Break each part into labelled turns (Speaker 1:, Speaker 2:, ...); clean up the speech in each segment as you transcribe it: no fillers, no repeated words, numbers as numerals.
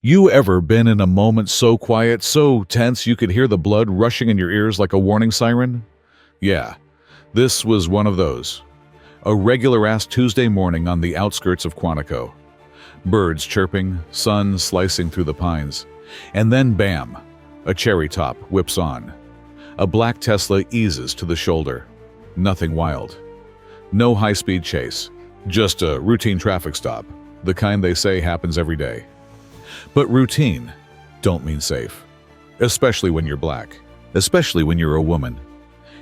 Speaker 1: You ever been in a moment so quiet, so tense you could hear the blood rushing in your ears like a warning siren? Yeah, this was one of those. A regular-ass Tuesday morning on the outskirts of Quantico. Birds chirping, sun slicing through the pines. And then bam, a cherry top whips on. A black Tesla eases to the shoulder. Nothing wild. No high-speed chase. Just a routine traffic stop, the kind they say happens every day. But routine don't mean safe. Especially when you're black. Especially when you're a woman.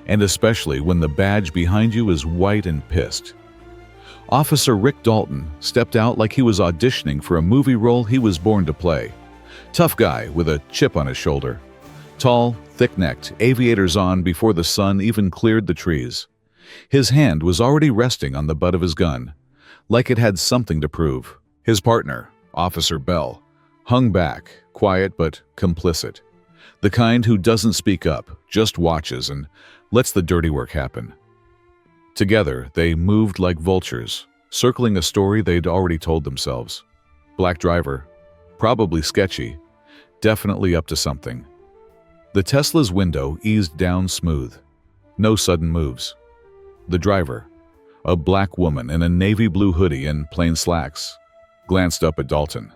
Speaker 1: And especially when the badge behind you is white and pissed. Officer Rick Dalton stepped out like he was auditioning for a movie role he was born to play. Tough guy with a chip on his shoulder. Tall, thick-necked, aviators on before the sun even cleared the trees. His hand was already resting on the butt of his gun, like it had something to prove. His partner, Officer Bell, hung back, quiet but complicit. The kind who doesn't speak up, just watches and lets the dirty work happen. Together, they moved like vultures, circling a story they'd already told themselves. Black driver, probably sketchy, definitely up to something. The Tesla's window eased down smooth. No sudden moves. The driver, a black woman in a navy blue hoodie and plain slacks, glanced up at Dalton.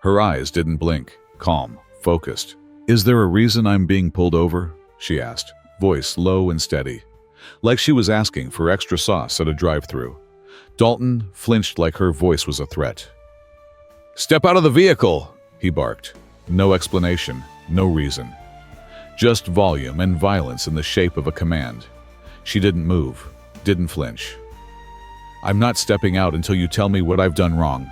Speaker 1: Her eyes didn't blink, calm, focused. "Is there a reason I'm being pulled over?" she asked, voice low and steady, like she was asking for extra sauce at a drive-thru. Dalton flinched like her voice was a threat. "Step out of the vehicle!" he barked. No explanation, no reason. Just volume and violence in the shape of a command. She didn't move, didn't flinch. "I'm not stepping out until you tell me what I've done wrong."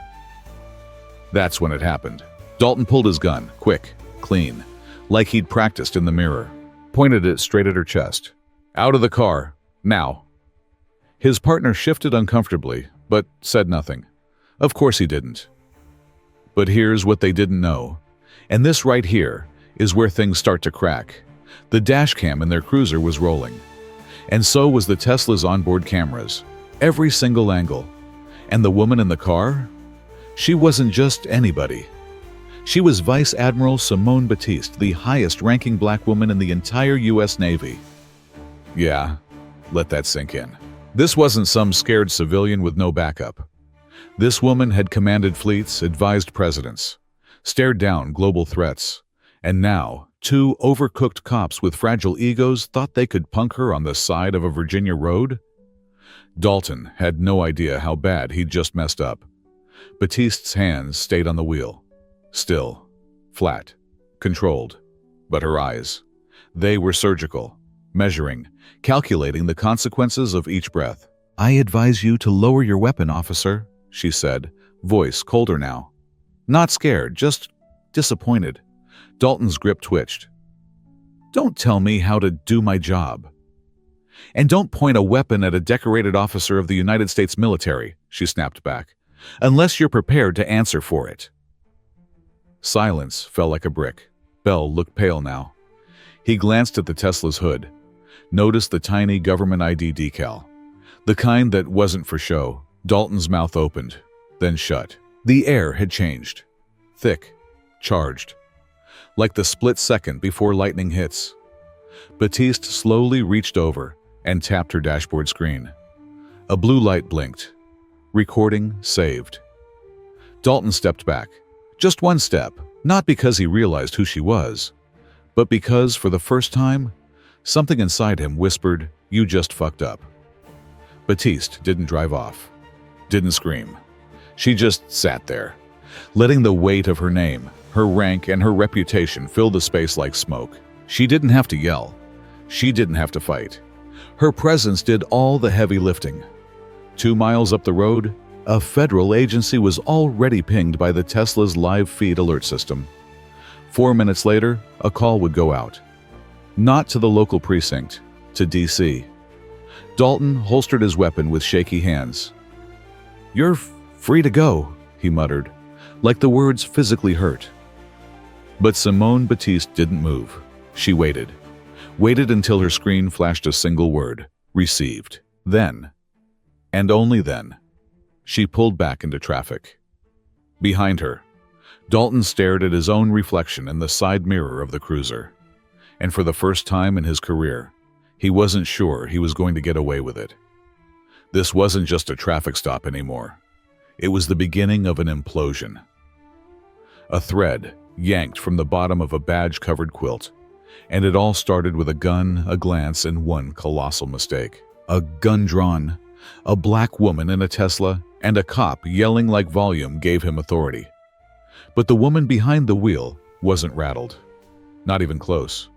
Speaker 1: That's when it happened. Dalton pulled his gun, quick, clean, like he'd practiced in the mirror, pointed it straight at her chest. "Out of the car, now." His partner shifted uncomfortably, but said nothing. Of course he didn't. But here's what they didn't know. And this right here is where things start to crack. The dash cam in their cruiser was rolling. And so was the Tesla's onboard cameras. Every single angle. And the woman in the car? She wasn't just anybody. She was Vice Admiral Simone Batiste, the highest-ranking black woman in the entire U.S. Navy. Yeah, let that sink in. This wasn't some scared civilian with no backup. This woman had commanded fleets, advised presidents, stared down global threats, and now two overcooked cops with fragile egos thought they could punk her on the side of a Virginia road? Dalton had no idea how bad he'd just messed up. Batiste's hands stayed on the wheel. Still, flat, controlled. But her eyes, they were surgical, measuring, calculating the consequences of each breath. "I advise you to lower your weapon, officer," she said, voice colder now. Not scared, just disappointed. Dalton's grip twitched. "Don't tell me how to do my job. And don't point a weapon at a decorated officer of the United States military," she snapped back, "unless you're prepared to answer for it." Silence fell like a brick. Bell looked pale now. He glanced at the Tesla's hood, noticed the tiny government ID decal, the kind that wasn't for show. Dalton's mouth opened, then shut. The air had changed. Thick, charged. Like the split second before lightning hits. Batiste slowly reached over and tapped her dashboard screen. A blue light blinked. Recording saved. Dalton stepped back. Just one step, not because he realized who she was, but because, for the first time, something inside him whispered, "You just fucked up." Batiste didn't drive off. Didn't scream. She just sat there, letting the weight of her name, her rank, and her reputation fill the space like smoke. She didn't have to yell. She didn't have to fight. Her presence did all the heavy lifting. 2 miles up the road, a federal agency was already pinged by the Tesla's live feed alert system. 4 minutes later, a call would go out. Not to the local precinct, to D.C. Dalton holstered his weapon with shaky hands. "You're free to go," he muttered, like the words physically hurt. But Simone Batiste didn't move. She waited. Waited until her screen flashed a single word. Received. Then, and only then, she pulled back into traffic. Behind her, Dalton stared at his own reflection in the side mirror of the cruiser. And for the first time in his career, he wasn't sure he was going to get away with it. This wasn't just a traffic stop anymore. It was the beginning of an implosion. A thread yanked from the bottom of a badge-covered quilt, and it all started with a gun, a glance, and one colossal mistake. A gun drawn, a black woman in a Tesla, and a cop yelling like volume gave him authority. But the woman behind the wheel wasn't rattled. Not even close.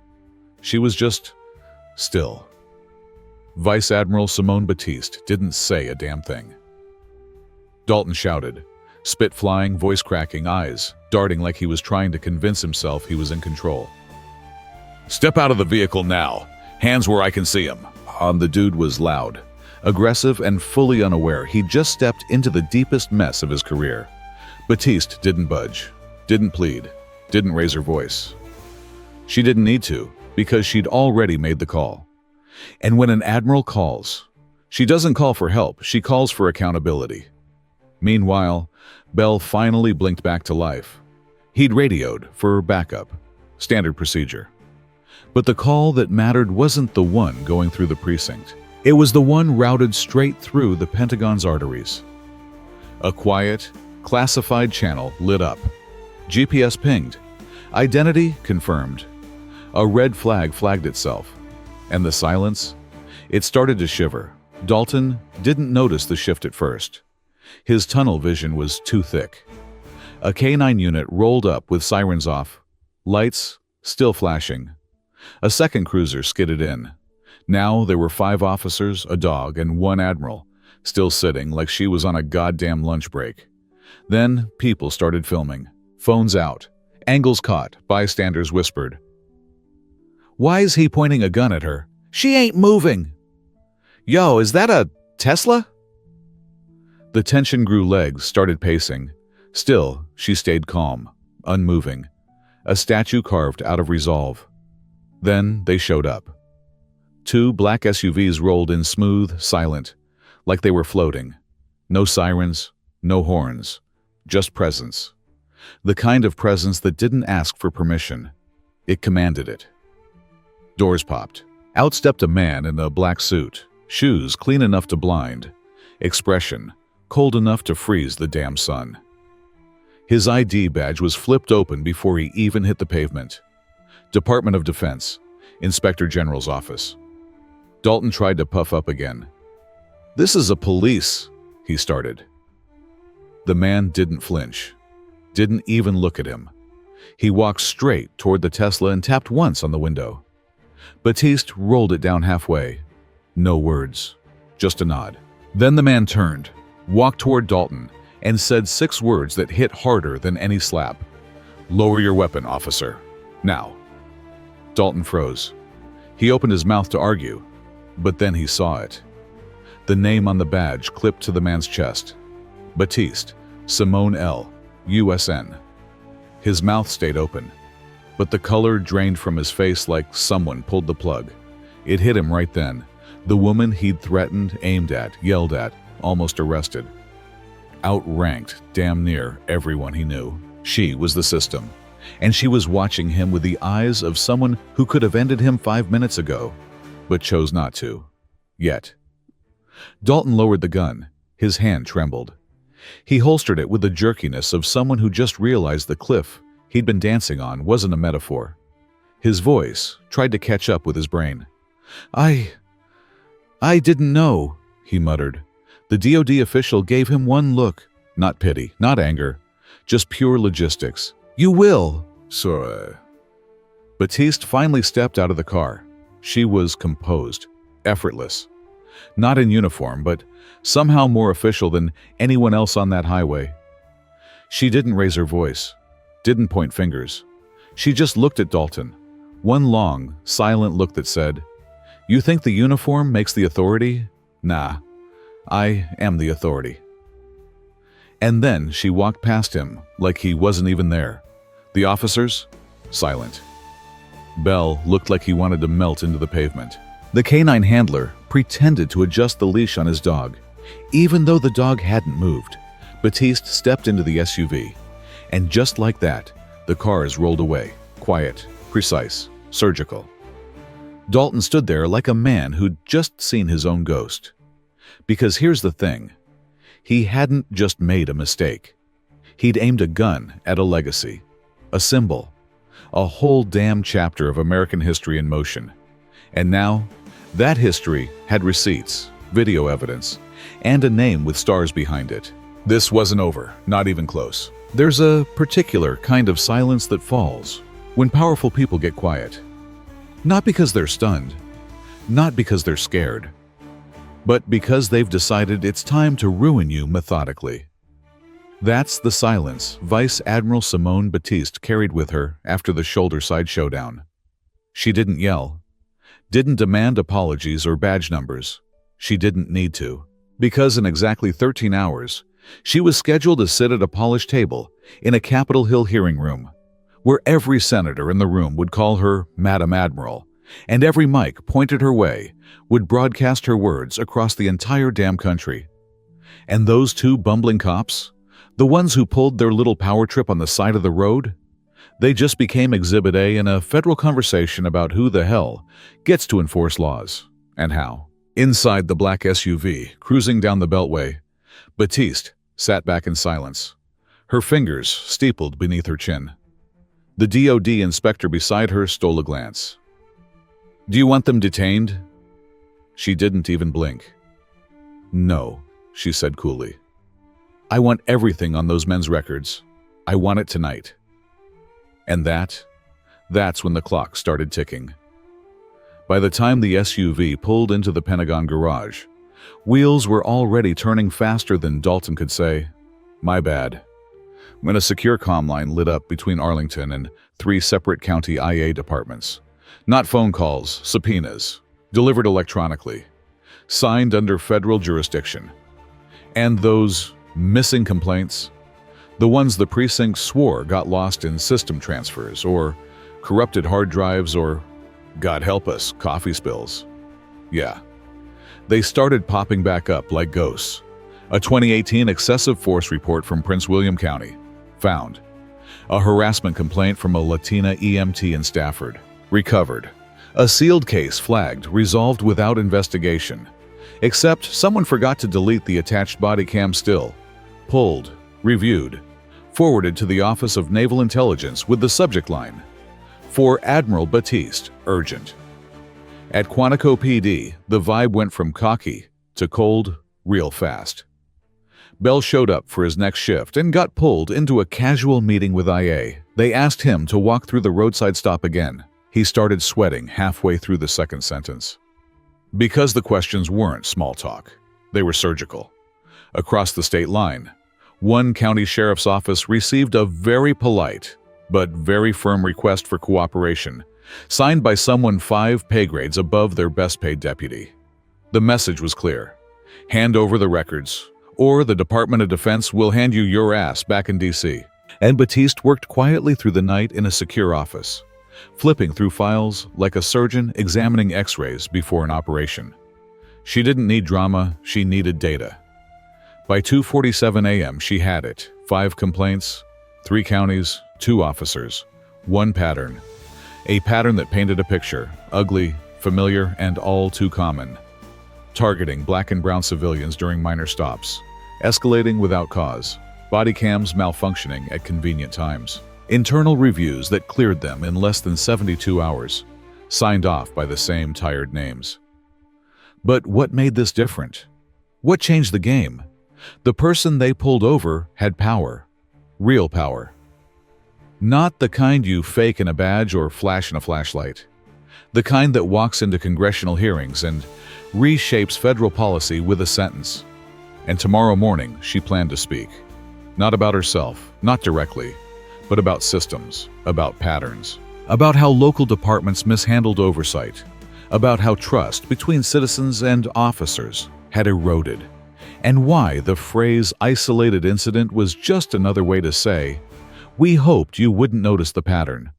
Speaker 1: She was just still. Vice Admiral Simone Batiste didn't say a damn thing. Dalton shouted, spit flying, voice cracking, eyes darting like he was trying to convince himself he was in control. "Step out of the vehicle now. Hands where I can see them." The dude was loud, aggressive, and fully unaware he'd just stepped into the deepest mess of his career. Batiste didn't budge, didn't plead, didn't raise her voice. She didn't need to, because she'd already made the call. And when an admiral calls, she doesn't call for help, she calls for accountability. Meanwhile, Bell finally blinked back to life. He'd radioed for backup, standard procedure. But the call that mattered wasn't the one going through the precinct. It was the one routed straight through the Pentagon's arteries. A quiet, classified channel lit up. GPS pinged. Identity confirmed. A red flag flagged itself. And the silence? It started to shiver. Dalton didn't notice the shift at first. His tunnel vision was too thick. A K-9 unit rolled up with sirens off, lights still flashing. A second cruiser skidded in. Now there were 5 officers, a dog, and 1 admiral, still sitting like she was on a goddamn lunch break. Then people started filming. Phones out. Angles caught. Bystanders whispered, "Why is he pointing a gun at her? She ain't moving. Yo, is that a Tesla?" The tension grew. Legs started pacing. Still, she stayed calm, unmoving. A statue carved out of resolve. Then they showed up. 2 black SUVs rolled in smooth, silent, like they were floating. No sirens, no horns, just presence. The kind of presence that didn't ask for permission. It commanded it. Doors popped. Out stepped a man in a black suit, shoes clean enough to blind, expression cold enough to freeze the damn sun. His ID badge was flipped open before he even hit the pavement. Department of Defense, Inspector General's office. Dalton tried to puff up again. "This is a police," he started. The man didn't flinch, didn't even look at him. He walked straight toward the Tesla and tapped once on the window. Batiste rolled it down halfway. No words, just a nod. Then the man turned, walked toward Dalton, and said 6 words that hit harder than any slap. "Lower your weapon, officer. Now." Dalton froze. He opened his mouth to argue, but then he saw it. The name on the badge clipped to the man's chest. Batiste, Simone L., USN. His mouth stayed open, but the color drained from his face like someone pulled the plug. It hit him right then. The woman he'd threatened, aimed at, yelled at, almost arrested. Outranked damn near everyone he knew. She was the system, and she was watching him with the eyes of someone who could have ended him 5 minutes ago, but chose not to. Yet. Dalton lowered the gun. His hand trembled. He holstered it with the jerkiness of someone who just realized the cliff he'd been dancing on wasn't a metaphor. His voice tried to catch up with his brain. I didn't know," he muttered. The DoD official gave him one look. Not pity, not anger, just pure logistics. "You will." "Sorry." Batiste finally stepped out of the car. She was composed, effortless. Not in uniform, but somehow more official than anyone else on that highway. She didn't raise her voice, didn't point fingers. She just looked at Dalton. One long, silent look that said, "You think the uniform makes the authority? Nah, I am the authority." And then she walked past him like he wasn't even there. The officers? Silent. Bell looked like he wanted to melt into the pavement. The K-9 handler pretended to adjust the leash on his dog. Even though the dog hadn't moved, Batiste stepped into the SUV, And just like that, the cars rolled away, quiet, precise, surgical. Dalton stood there like a man who'd just seen his own ghost. Because here's the thing. He hadn't just made a mistake. He'd aimed a gun at a legacy, a symbol, a whole damn chapter of American history in motion. And now, that history had receipts, video evidence, and a name with stars behind it. This wasn't over, not even close. There's a particular kind of silence that falls when powerful people get quiet. Not because they're stunned, not because they're scared, but because they've decided it's time to ruin you methodically. That's the silence Vice Admiral Simone Batiste carried with her after the shoulder-side showdown. She didn't yell, didn't demand apologies or badge numbers. She didn't need to, because in exactly 13 hours, she was scheduled to sit at a polished table in a Capitol Hill hearing room, where every senator in the room would call her Madam Admiral, and every mic pointed her way would broadcast her words across the entire damn country. And those two bumbling cops, the ones who pulled their little power trip on the side of the road, they just became Exhibit A in a federal conversation about who the hell gets to enforce laws, and how. Inside the black SUV, cruising down the Beltway, Batiste sat back in silence, her fingers steepled beneath her chin. The DOD inspector beside her stole a glance. "Do you want them detained?" She didn't even blink. "No," she said coolly. "I want everything on those men's records. I want it tonight." And that's when the clock started ticking. By the time the SUV pulled into the Pentagon garage, wheels were already turning faster than Dalton could say, "My bad," when a secure comm line lit up between Arlington and 3 separate county IA departments. Not phone calls, subpoenas, delivered electronically, signed under federal jurisdiction. And those missing complaints, the ones the precinct swore got lost in system transfers or corrupted hard drives or, God help us, coffee spills. Yeah, they started popping back up like ghosts. A 2018 excessive force report from Prince William County, found. A harassment complaint from a Latina EMT in Stafford, recovered. A sealed case flagged, resolved without investigation. Except someone forgot to delete the attached body cam still. Pulled, reviewed, forwarded to the Office of Naval Intelligence with the subject line, "For Admiral Batiste, urgent." At Quantico PD, the vibe went from cocky to cold real fast. Bell showed up for his next shift and got pulled into a casual meeting with IA. They asked him to walk through the roadside stop again. He started sweating halfway through the second sentence. Because the questions weren't small talk. They were surgical. Across the state line, one county sheriff's office received a very polite but very firm request for cooperation, signed by someone 5 pay grades above their best-paid deputy. The message was clear. Hand over the records, or the Department of Defense will hand you your ass back in D.C. And Batiste worked quietly through the night in a secure office, flipping through files like a surgeon examining x-rays before an operation. She didn't need drama, she needed data. By 2:47 a.m. she had it. 5 complaints, 3 counties, 2 officers, 1 pattern. A pattern that painted a picture, ugly, familiar, and all too common. Targeting black and brown civilians during minor stops, escalating without cause, body cams malfunctioning at convenient times. Internal reviews that cleared them in less than 72 hours, signed off by the same tired names. But what made this different? What changed the game? The person they pulled over had power. Real power. Not the kind you fake in a badge or flash in a flashlight. The kind that walks into congressional hearings and reshapes federal policy with a sentence. And tomorrow morning, she planned to speak. Not about herself, not directly, but about systems, about patterns, about how local departments mishandled oversight, about how trust between citizens and officers had eroded, and why the phrase isolated incident was just another way to say, we hoped you wouldn't notice the pattern.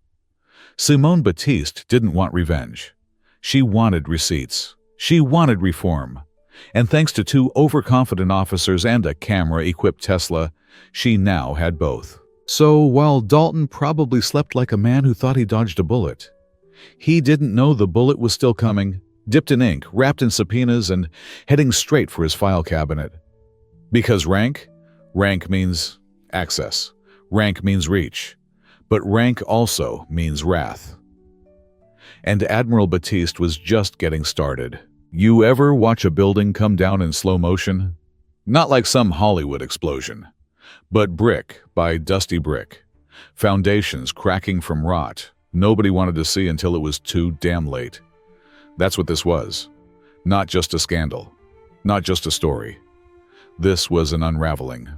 Speaker 1: Simone Batiste didn't want revenge. She wanted receipts. She wanted reform. And thanks to 2 overconfident officers and a camera-equipped Tesla, she now had both. So while Dalton probably slept like a man who thought he dodged a bullet, he didn't know the bullet was still coming, dipped in ink, wrapped in subpoenas, and heading straight for his file cabinet. Because rank means access. Rank means reach. But rank also means wrath. And Admiral Batiste was just getting started. You ever watch a building come down in slow motion? Not like some Hollywood explosion, but brick by dusty brick. Foundations cracking from rot nobody wanted to see until it was too damn late. That's what this was. Not just a scandal. Not just a story. This was an unraveling.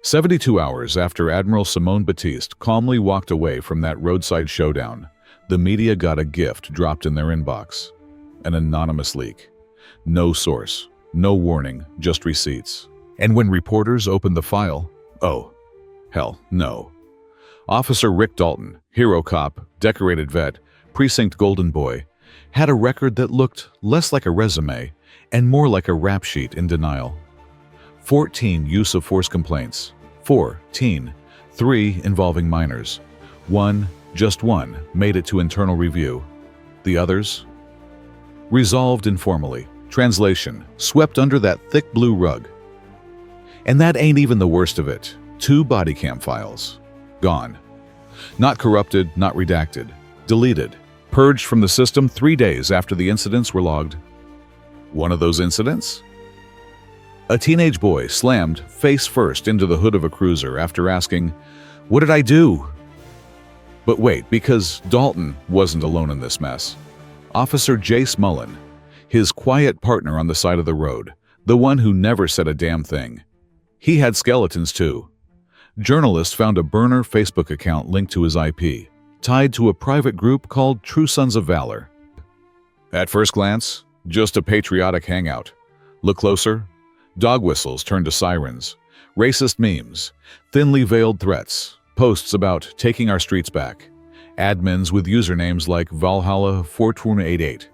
Speaker 1: 72 hours after Admiral Simone Batiste calmly walked away from that roadside showdown, the media got a gift dropped in their inbox. An anonymous leak. No source, no warning, just receipts. And when reporters opened the file, oh, hell no. Officer Rick Dalton, hero cop, decorated vet, precinct golden boy, had a record that looked less like a resume and more like a rap sheet in denial. 14 use of force complaints, 14, 3 involving minors. Just one, made it to internal review. The others? Resolved informally. Translation, swept under that thick blue rug. And that ain't even the worst of it. 2 body cam files. Gone. Not corrupted, not redacted. Deleted. Purged from the system 3 days after the incidents were logged. One of those incidents? A teenage boy slammed face first into the hood of a cruiser after asking, "What did I do?" But wait, because Dalton wasn't alone in this mess. Officer Jace Mullen, his quiet partner on the side of the road, the one who never said a damn thing. He had skeletons too. Journalists found a burner Facebook account linked to his IP, tied to a private group called True Sons of Valor. At first glance, just a patriotic hangout. Look closer. Dog whistles turned to sirens, racist memes, thinly veiled threats, posts about taking our streets back, admins with usernames like Valhalla42888,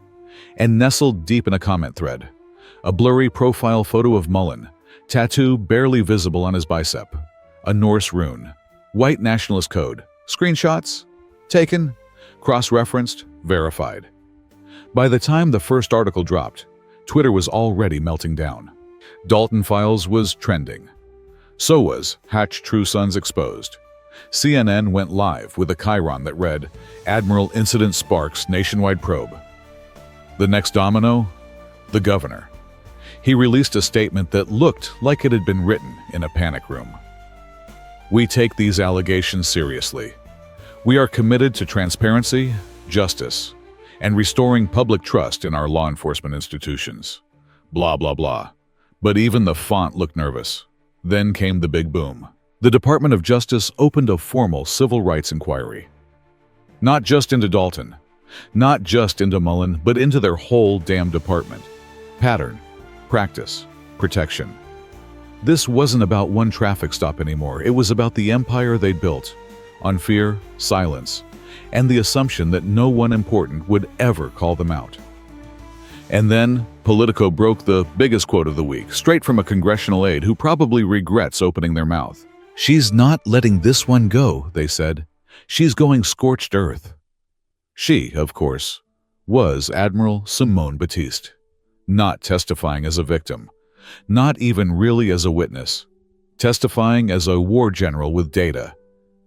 Speaker 1: and nestled deep in a comment thread, a blurry profile photo of Mullen, tattoo barely visible on his bicep, a Norse rune, white nationalist code, screenshots, taken, cross-referenced, verified. By the time the first article dropped, Twitter was already melting down. Dalton Files was trending. So was Hatch True Sons Exposed. CNN went live with a chyron that read, "Admiral Incident Sparks Nationwide Probe." The next domino? The governor. He released a statement that looked like it had been written in a panic room. "We take these allegations seriously. We are committed to transparency, justice, and restoring public trust in our law enforcement institutions." Blah, blah, blah. But even the font looked nervous. Then came the big boom. The Department of Justice opened a formal civil rights inquiry. Not just into Dalton, not just into Mullen, but into their whole damn department. Pattern, practice, protection. This wasn't about one traffic stop anymore. It was about the empire they'd built, on fear, silence, and the assumption that no one important would ever call them out. And then, Politico broke the biggest quote of the week, straight from a congressional aide who probably regrets opening their mouth. "She's not letting this one go," they said. "She's going scorched earth." She, of course, was Admiral Simone Batiste, not testifying as a victim, not even really as a witness, testifying as a war general with data,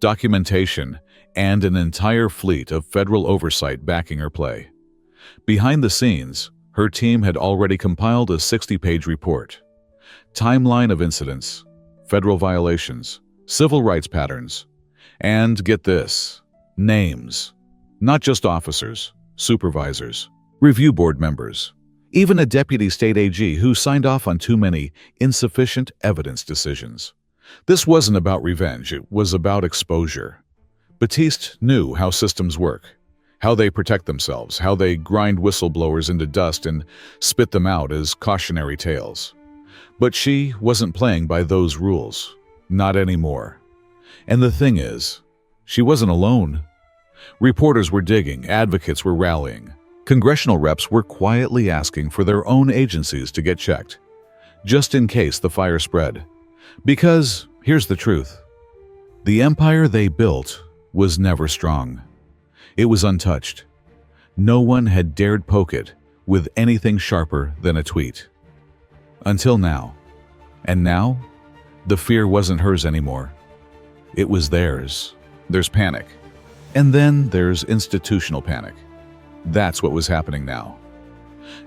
Speaker 1: documentation, and an entire fleet of federal oversight backing her play. Behind the scenes, her team had already compiled a 60-page report. Timeline of incidents, federal violations, civil rights patterns, and get this, names. Not just officers, supervisors, review board members, even a deputy state AG who signed off on too many insufficient evidence decisions. This wasn't about revenge, it was about exposure. Batiste knew how systems work, how they protect themselves, how they grind whistleblowers into dust and spit them out as cautionary tales. But she wasn't playing by those rules. Not anymore. And the thing is, she wasn't alone. Reporters were digging, advocates were rallying. Congressional reps were quietly asking for their own agencies to get checked, just in case the fire spread. Because, here's the truth, The empire they built was never strong. It was untouched. No one had dared poke it with anything sharper than a tweet. Until now. And now, the fear wasn't hers anymore. It was theirs. There's panic. And then there's institutional panic. That's what was happening now.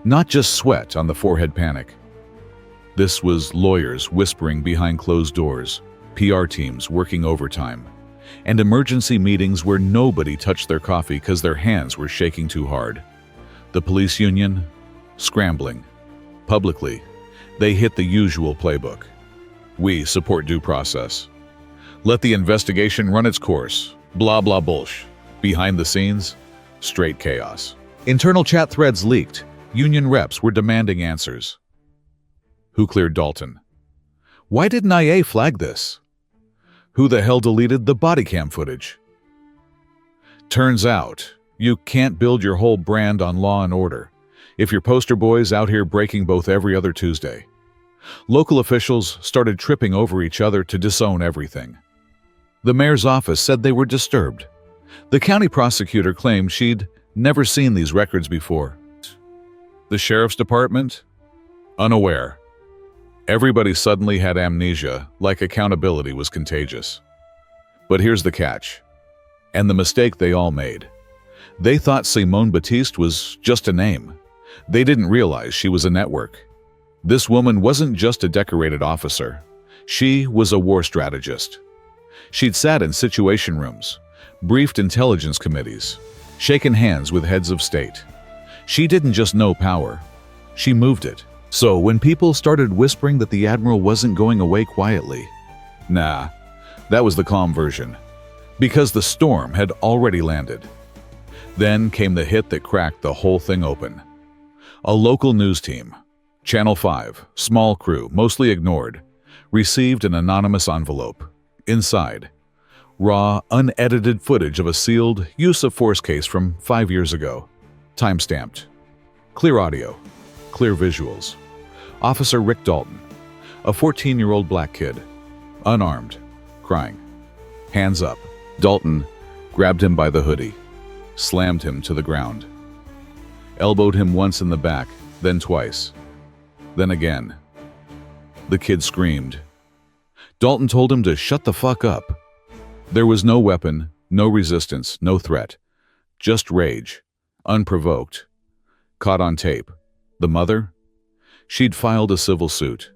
Speaker 1: Not just sweat on the forehead panic. This was lawyers whispering behind closed doors, PR teams working overtime, and emergency meetings where nobody touched their coffee because their hands were shaking too hard. The police union, scrambling. Publicly, they hit the usual playbook. We support due process. Let the investigation run its course. Blah blah bullsh. Behind the scenes, straight chaos. Internal chat threads leaked. Union reps were demanding answers. Who cleared Dalton? Why didn't IA flag this? Who the hell deleted the body cam footage? Turns out, you can't build your whole brand on law and order if your poster boy's out here breaking both every other Tuesday. Local officials started tripping over each other to disown everything. The mayor's office said they were disturbed. The county prosecutor claimed she'd never seen these records before. The sheriff's department? Unaware. Everybody suddenly had amnesia, like accountability was contagious. But here's the catch, and the mistake they all made. They thought Simone Batiste was just a name. They didn't realize she was a network. This woman wasn't just a decorated officer. She was a war strategist. She'd sat in situation rooms, briefed intelligence committees, shaken hands with heads of state. She didn't just know power, she moved it. So when people started whispering that the admiral wasn't going away quietly, nah, that was the calm version, because the storm had already landed. Then came the hit that cracked the whole thing open. A local news team, Channel 5, small crew, mostly ignored, received an anonymous envelope. Inside, raw, unedited footage of a sealed use of force case from 5 years ago. Time-stamped. Clear audio. Clear visuals. Officer Rick Dalton, a 14-year-old black kid, unarmed, crying. Hands up. Dalton grabbed him by the hoodie, slammed him to the ground. Elbowed him once in the back, then twice. Then again. The kid screamed. Dalton told him to shut the fuck up. There was no weapon, no resistance, no threat. Just rage. Unprovoked. Caught on tape. The mother? She'd filed a civil suit.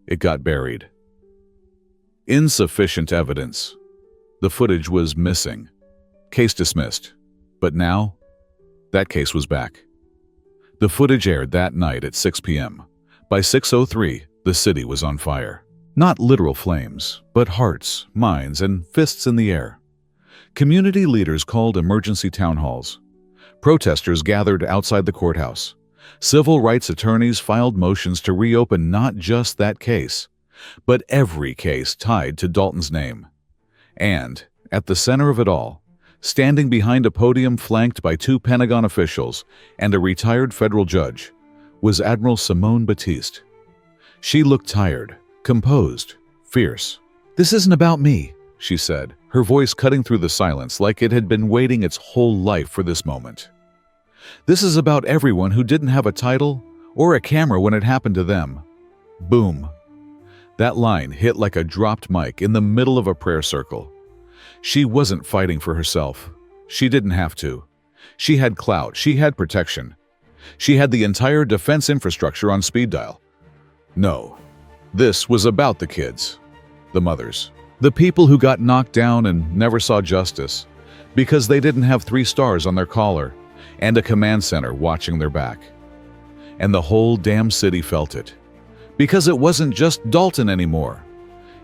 Speaker 1: It got buried. Insufficient evidence. The footage was missing. Case dismissed. But now, that case was back. The footage aired that night at 6 p.m. By 6:03, the city was on fire. Not literal flames, but hearts, minds, and fists in the air. Community leaders called emergency town halls. Protesters gathered outside the courthouse. Civil rights attorneys filed motions to reopen not just that case, but every case tied to Dalton's name. And, at the center of it all, standing behind a podium flanked by 2 Pentagon officials and a retired federal judge, was Admiral Simone Batiste. She looked tired, composed, fierce. "This isn't about me," she said, her voice cutting through the silence like it had been waiting its whole life for this moment. "This is about everyone who didn't have a title or a camera when it happened to them." Boom. That line hit like a dropped mic in the middle of a prayer circle. She wasn't fighting for herself. She didn't have to. She had clout. She had protection. She had the entire defense infrastructure on speed dial. No. This was about the kids. The mothers. The people who got knocked down and never saw justice because they didn't have 3 stars on their collar and a command center watching their back. And the whole damn city felt it. Because it wasn't just Dalton anymore.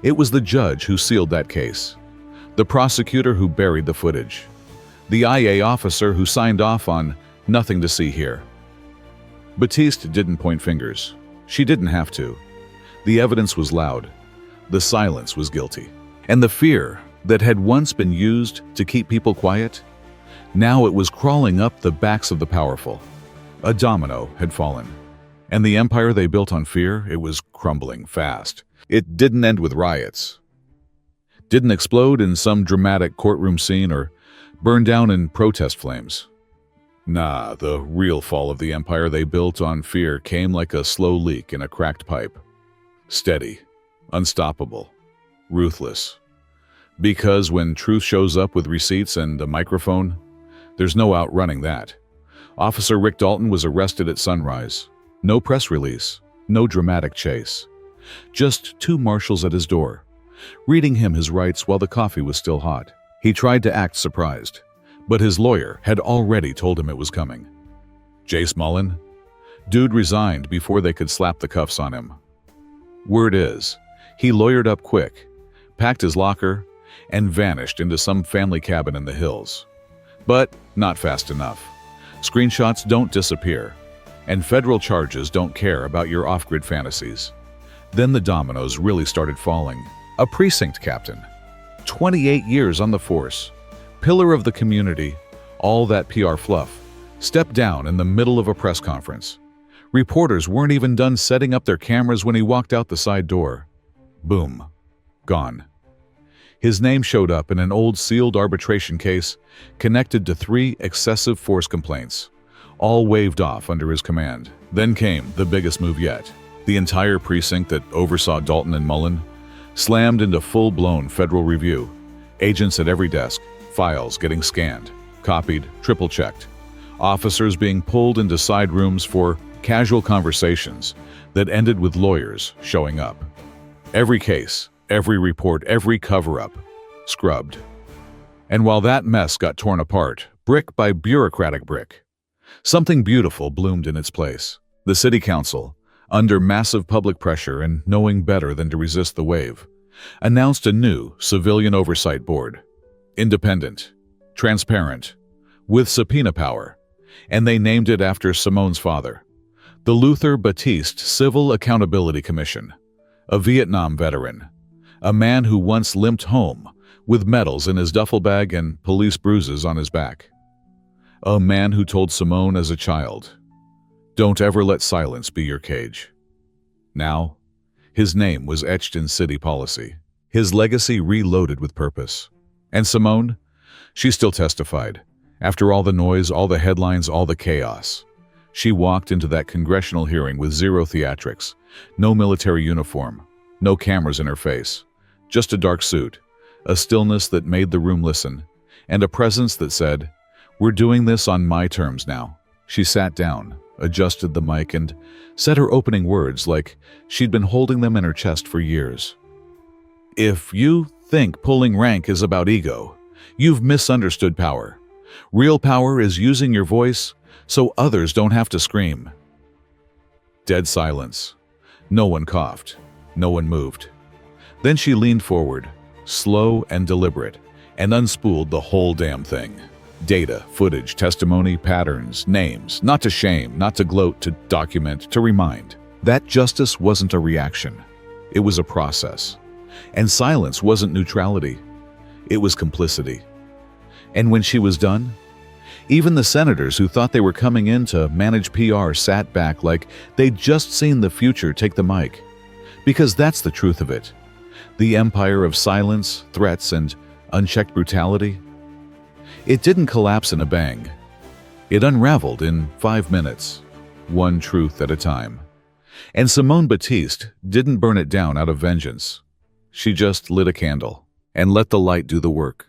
Speaker 1: It was the judge who sealed that case. The prosecutor who buried the footage. The IA officer who signed off on nothing to see here. Batiste didn't point fingers. She didn't have to. The evidence was loud. The silence was guilty. And the fear that had once been used to keep people quiet, now it was crawling up the backs of the powerful. A domino had fallen. And the empire they built on fear, it was crumbling fast. It didn't end with riots. Didn't explode in some dramatic courtroom scene or burn down in protest flames. Nah, the real fall of the empire they built on fear came like a slow leak in a cracked pipe. Steady, unstoppable, ruthless. Because when truth shows up with receipts and a microphone, there's no outrunning that. Officer Rick Dalton was arrested at sunrise. No press release, no dramatic chase. Just two marshals at his door, reading him his rights while the coffee was still hot. He tried to act surprised, but his lawyer had already told him it was coming. Jace Mullen? Dude resigned before they could slap the cuffs on him. Word is, he lawyered up quick, packed his locker, and vanished into some family cabin in the hills. But not fast enough. Screenshots don't disappear, and federal charges don't care about your off-grid fantasies. Then the dominoes really started falling. A precinct captain, 28 years on the force, pillar of the community, all that PR fluff, stepped down in the middle of a press conference. Reporters weren't even done setting up their cameras when he walked out the side door. Boom. Gone. His name showed up in an old sealed arbitration case connected to 3 excessive force complaints, all waved off under his command. Then came the biggest move yet. The entire precinct that oversaw Dalton and Mullen slammed into full-blown federal review. Agents at every desk, files getting scanned, copied, triple-checked. Officers being pulled into side rooms for casual conversations that ended with lawyers showing up. Every case, every report, every cover-up, scrubbed. And while that mess got torn apart, brick by bureaucratic brick, something beautiful bloomed in its place. The city council, under massive public pressure and knowing better than to resist the wave, announced a new civilian oversight board. Independent, transparent, with subpoena power, and they named it after Simone's father, the Luther Batiste Civil Accountability Commission, a Vietnam veteran, a man who once limped home with medals in his duffel bag and police bruises on his back. A man who told Simone as a child, "Don't ever let silence be your cage." Now, his name was etched in city policy, his legacy reloaded with purpose. And Simone? She still testified. After all the noise, all the headlines, all the chaos, she walked into that congressional hearing with zero theatrics, no military uniform, no cameras in her face, just a dark suit, a stillness that made the room listen, and a presence that said, "We're doing this on my terms now." She sat down, adjusted the mic, and said her opening words like she'd been holding them in her chest for years. "If you think pulling rank is about ego, you've misunderstood power. Real power is using your voice so others don't have to scream." Dead silence. No one coughed. No one moved. Then she leaned forward, slow and deliberate, and unspooled the whole damn thing. Data, footage, testimony, patterns, names, not to shame, not to gloat, to document, to remind. That justice wasn't a reaction. It was a process. And silence wasn't neutrality. It was complicity. And when she was done, even the senators who thought they were coming in to manage PR sat back like they'd just seen the future take the mic. Because that's the truth of it. The empire of silence, threats, and unchecked brutality. It didn't collapse in a bang. It unraveled in 5 minutes, one truth at a time. And Simone Batiste didn't burn it down out of vengeance. She just lit a candle and let the light do the work.